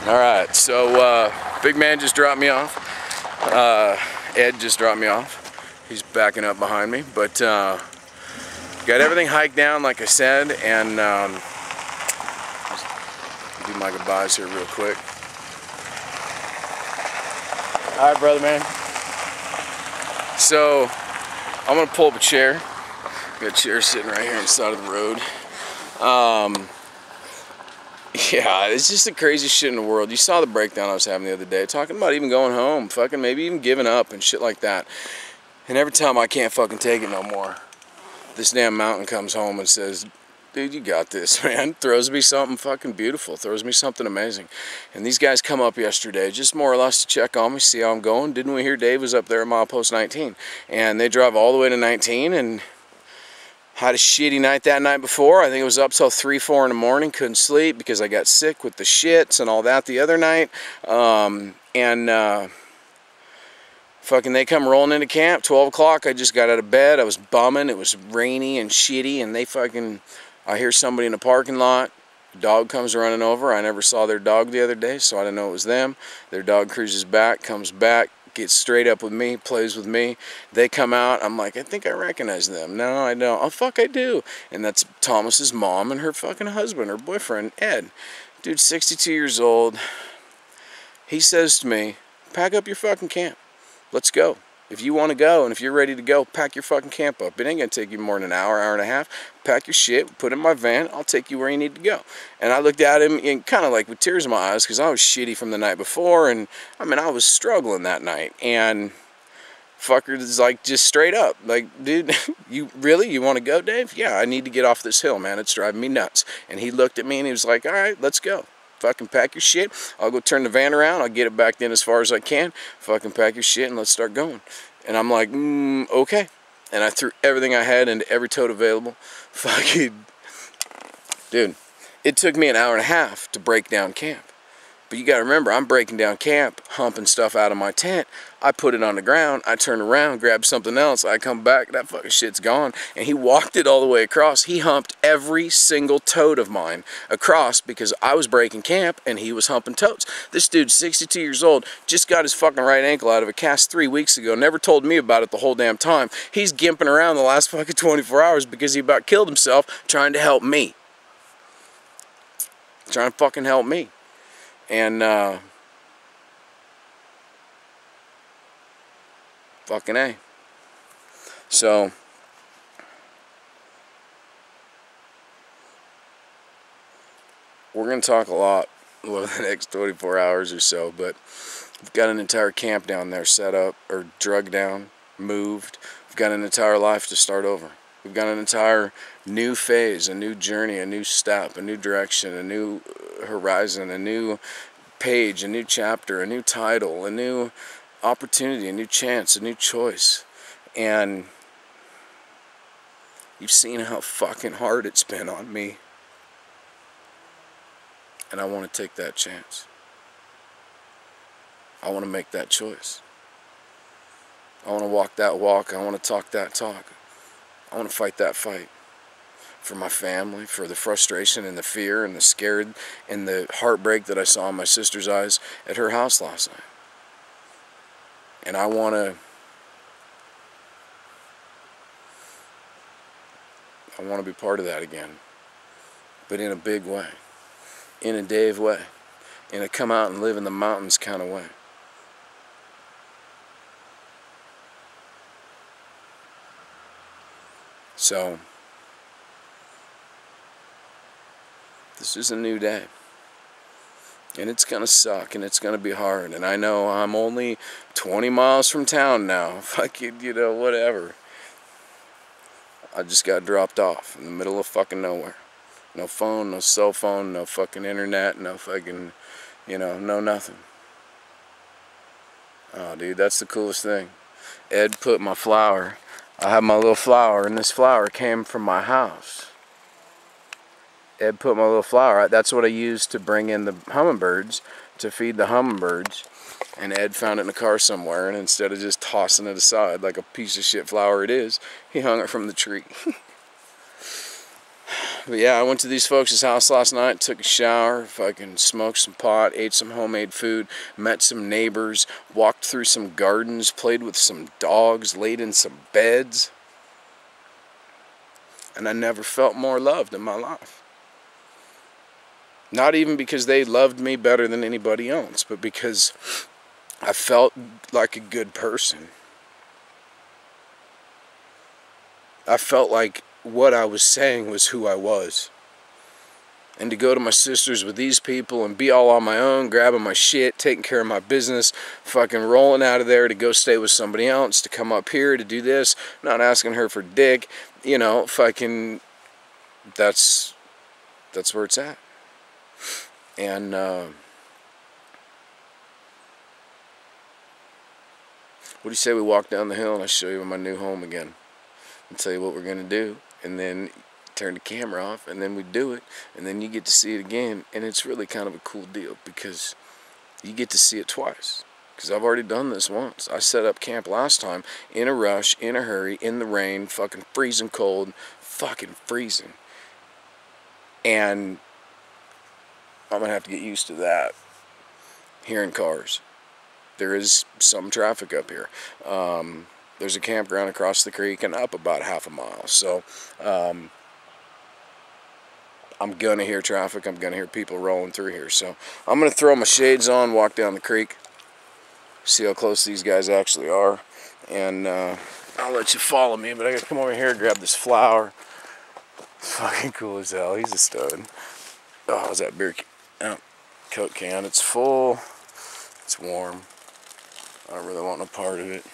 Alright, so big man just dropped me off. Ed just dropped me off. He's backing up behind me, but got everything hiked down like I said, and do my goodbyes here real quick. Alright, brother man. So I'm gonna pull up a chair. Got a chair sitting right here on the side of the road. Yeah, it's just the craziest shit in the world. You saw the breakdown I was having the other day, talking about even going home, fucking maybe even giving up and shit like that. And every time I can't fucking take it no more, this damn mountain comes home and says, dude, you got this, man. Throws me something fucking beautiful, throws me something amazing. And these guys come up yesterday just more or less to check on me, see how I'm going. Didn't we hear Dave was up there at milepost 19? And they drive all the way to 19 and had a shitty night that night before. I think it was up till 3, 4 in the morning. Couldn't sleep because I got sick with the shits and all that the other night. Fucking they come rolling into camp, 12 o'clock. I just got out of bed. I was bumming. It was rainy and shitty. And they fucking, I hear somebody in the parking lot. A dog comes running over. I never saw their dog the other day, so I didn't know it was them. Their dog cruises back, comes back, gets straight up with me, plays with me. They come out. I'm like, I think I recognize them. No, I don't. Oh, fuck, I do. And that's Thomas's mom and her fucking husband, her boyfriend, Ed. Dude, 62 years old. He says to me, pack up your fucking camp. Let's go. If you want to go and if you're ready to go, pack your fucking camp up. It ain't going to take you more than an hour, hour and a half. Pack your shit, put it in my van. I'll take you where you need to go. And I looked at him and kind of like with tears in my eyes because I was shitty from the night before. And I mean, I was struggling that night. And fucker is like just straight up. Like, dude, you want to go, Dave? Yeah, I need to get off this hill, man. It's driving me nuts. And he looked at me and he was like, all right, let's go. Fucking pack your shit. I'll go turn the van around. I'll get it back in as far as I can. Fucking pack your shit and let's start going. And I'm like, okay. And I threw everything I had into every tote available. Fucking, dude, it took me an hour and a half to break down camp. But you got to remember, I'm breaking down camp, humping stuff out of my tent. I put it on the ground. I turn around, grab something else. I come back. That fucking shit's gone. And he walked it all the way across. He humped every single tote of mine across because I was breaking camp and he was humping totes. This dude's 62 years old. Just got his fucking right ankle out of a cast 3 weeks ago. Never told me about it the whole damn time. He's gimping around the last fucking 24 hours because he about killed himself trying to help me. Trying to fucking help me. And, fucking A. So, we're going to talk a lot over the next 24 hours or so, but we've got an entire camp down there set up, or drug down, moved. We've got an entire life to start over. We've got an entire new phase, a new journey, a new step, a new direction, a new horizon, a new page, a new chapter, a new title, a new opportunity, a new chance, a new choice. And you've seen how fucking hard it's been on me. And I want to take that chance. I want to make that choice. I want to walk that walk. I want to talk that talk. I want to fight that fight. For my family, for the frustration and the fear and the scared and the heartbreak that I saw in my sister's eyes at her house last night. And I want to be part of that again. But in a big way. In a Dave way. In a come out and live in the mountains kind of way. So, this is a new day. And it's going to suck, and it's going to be hard. And I know I'm only 20 miles from town now. Fucking, you know, whatever. I just got dropped off in the middle of fucking nowhere. No phone, no cell phone, no fucking internet, no fucking, you know, no nothing. Oh, dude, that's the coolest thing. Ed put my flower. I have my little flower, and this flower came from my house. Ed put my little flower. That's what I used to bring in the hummingbirds, to feed the hummingbirds. And Ed found it in a car somewhere, and instead of just tossing it aside like a piece of shit flower it is, he hung it from the tree. But yeah, I went to these folks' house last night, took a shower, fucking smoked some pot, ate some homemade food, met some neighbors, walked through some gardens, played with some dogs, laid in some beds. And I never felt more loved in my life. Not even because they loved me better than anybody else, but because I felt like a good person. I felt like what I was saying was who I was. And to go to my sisters with these people and be all on my own, grabbing my shit, taking care of my business, fucking rolling out of there to go stay with somebody else, to come up here to do this, not asking her for dick, you know, fucking, that's where it's at. And, what do you say we walk down the hill and I show you my new home again? And tell you what we're going to do. And then turn the camera off, and then we do it, and then you get to see it again, and it's really kind of a cool deal because you get to see it twice. Because I've already done this once. I set up camp last time in a rush, in a hurry, in the rain, fucking freezing cold, fucking freezing. And I'm going to have to get used to that. Hearing cars. There is some traffic up here. There's a campground across the creek and up about half a mile. So, I'm going to hear traffic. I'm going to hear people rolling through here. So, I'm going to throw my shades on, walk down the creek, see how close these guys actually are. And I'll let you follow me. But I got to come over here and grab this flower. It's fucking cool as hell. He's a stud. Oh, how's that beer can? Oh, Coke can. It's full. It's warm. I don't really want no part of it.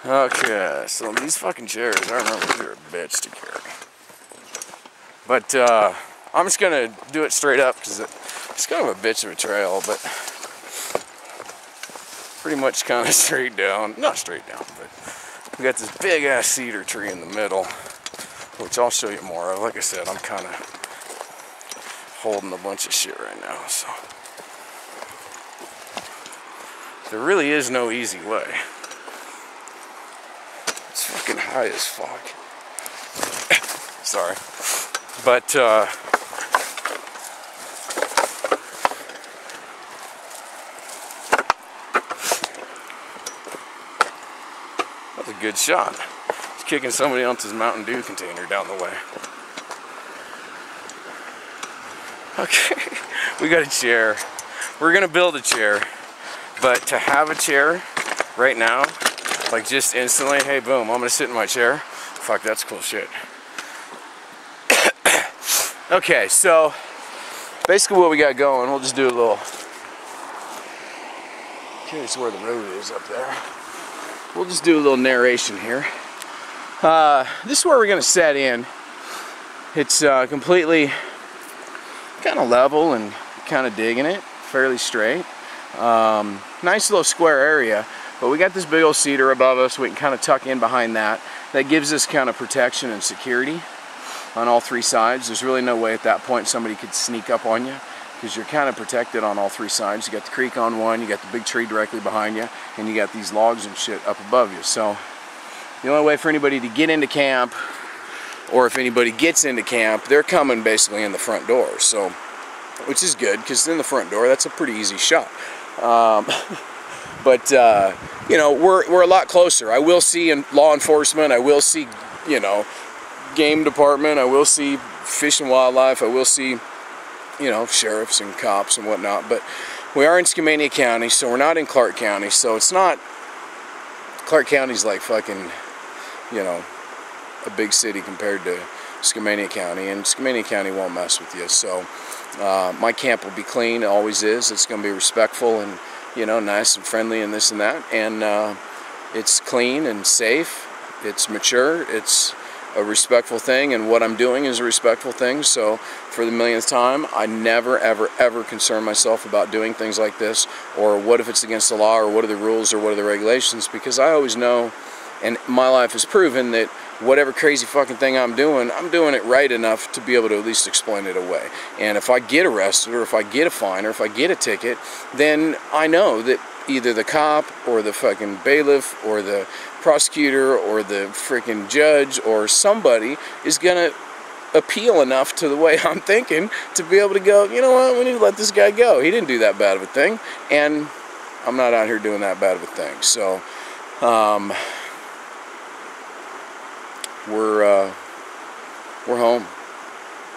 Okay, so these fucking chairs, I remember these are a bitch to carry. But I'm just gonna do it straight up because it's kind of a bitch of a trail, but pretty much kind of straight down. Not straight down, but we got this big ass cedar tree in the middle, which I'll show you more of. Like I said, I'm kind of holding a bunch of shit right now, so there really is no easy way. It's fucking high as fuck. Sorry. But, that's a good shot. He's kicking somebody else's Mountain Dew container down the way. Okay, we got a chair. We're gonna build a chair. But to have a chair right now, like just instantly, hey boom, I'm gonna sit in my chair. Fuck, that's cool shit. Okay, so basically what we got going, we'll just do a little, curious where the road is up there. We'll just do a little narration here. This is where we're gonna set in. It's completely kind of level and kind of digging it, fairly straight. Nice little square area, but we got this big old cedar above us. We can kind of tuck in behind that. That gives us kind of protection and security on all three sides. There's really no way at that point somebody could sneak up on you because you're kind of protected on all three sides. You got the creek on one, you got the big tree directly behind you, and you got these logs and shit up above you. So the only way for anybody to get into camp, or if anybody gets into camp, they're coming basically in the front door. So, which is good because in the front door, that's a pretty easy shot. But you know, we're a lot closer. I will see in law enforcement. I will see, you know, game department. I will see Fish and Wildlife. I will see, you know, sheriffs and cops and whatnot. But we are in Skamania County, so we're not in Clark County. So it's not. Clark County's like fucking, you know, a big city compared to Skamania County, and Skamania County won't mess with you. So my camp will be clean. It always is. It's going to be respectful and, you know, nice and friendly and this and that. And it's clean and safe. It's mature. It's a respectful thing, and what I'm doing is a respectful thing. So for the millionth time, I never, ever, ever concern myself about doing things like this, or what if it's against the law, or what are the rules, or what are the regulations, because I always know, and my life has proven that whatever crazy fucking thing I'm doing it right enough to be able to at least explain it away. And if I get arrested, or if I get a fine, or if I get a ticket, then I know that either the cop or the fucking bailiff or the prosecutor or the freaking judge or somebody is gonna appeal enough to the way I'm thinking to be able to go, you know what, we need to let this guy go. He didn't do that bad of a thing, and I'm not out here doing that bad of a thing. So we're home.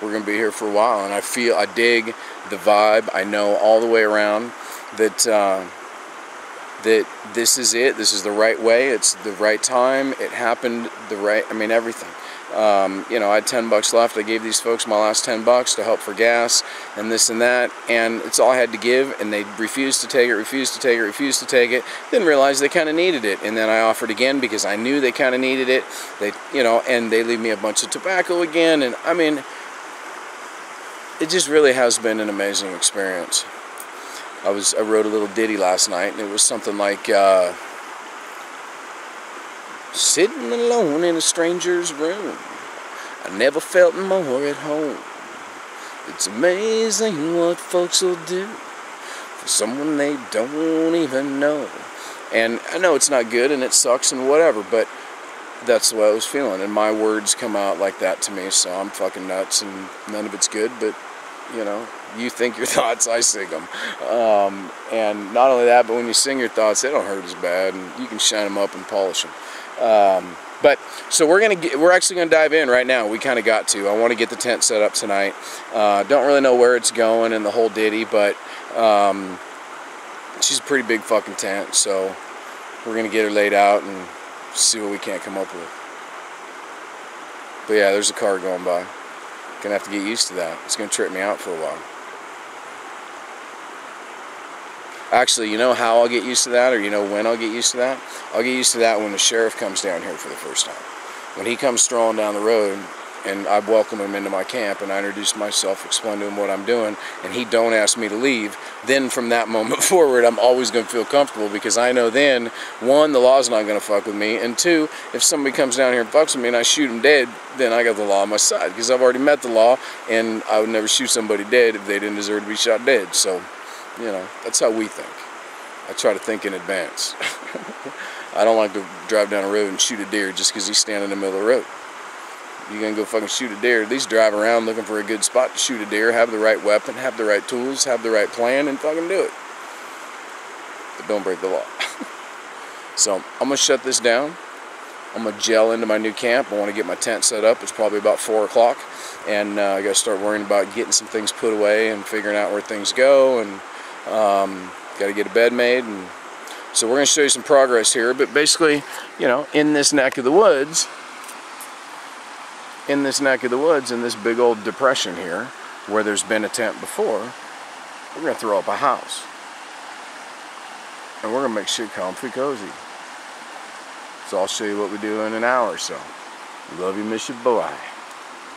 We're gonna be here for a while, and I dig the vibe. I know all the way around that that this is it. This is the right way. It's the right time. It happened the right. I mean, everything. You know, I had $10 left. I gave these folks my last $10 to help for gas and this and that, and it's all I had to give, and they refused to take it, refused to take it, refused to take it. Then realized they kind of needed it, and then I offered again because I knew they kind of needed it. They, you know, and they leave me a bunch of tobacco again, and I mean, it just really has been an amazing experience. I wrote a little ditty last night, and it was something like, sitting alone in a stranger's room, I never felt more at home. It's amazing what folks will do for someone they don't even know. And I know it's not good and it sucks and whatever, but that's the way I was feeling. And my words come out like that to me, so I'm fucking nuts and none of it's good, but you know, you think your thoughts, I sing them. And not only that, but when you sing your thoughts, they don't hurt as bad, and you can shine them up and polish them. But so we're actually gonna dive in right now. We kind of got to. I want to get the tent set up tonight. Don't really know where it's going and the whole ditty, but she's a pretty big fucking tent, so we're gonna get her laid out and see what we can't come up with. But yeah, there's a car going by. Gonna have to get used to that. It's gonna trip me out for a while. Actually, you know how I'll get used to that, or you know when I'll get used to that? I'll get used to that when the sheriff comes down here for the first time. When he comes strolling down the road, and I welcome him into my camp, and I introduce myself, explain to him what I'm doing, and he don't ask me to leave, then from that moment forward, I'm always going to feel comfortable, because I know then, one, the law's not going to fuck with me, and two, if somebody comes down here and fucks with me and I shoot him dead, then I got the law on my side, because I've already met the law, and I would never shoot somebody dead if they didn't deserve to be shot dead. So, you know, that's how we think. I try to think in advance. I don't like to drive down a road and shoot a deer just because he's standing in the middle of the road. You're going to go fucking shoot a deer, at least drive around looking for a good spot to shoot a deer, have the right weapon, have the right tools, have the right plan, and fucking do it. But don't break the law. So, I'm going to shut this down. I'm going to gel into my new camp. I want to get my tent set up. It's probably about 4 o'clock. And I got to start worrying about getting some things put away and figuring out where things go. And got to get a bed made. And so we're going to show you some progress here. But basically, you know, in this neck of the woods, in this big old depression here, where there's been a tent before, we're going to throw up a house. And we're going to make shit comfy cozy. So I'll show you what we do in an hour or so. Love you, miss you, bye.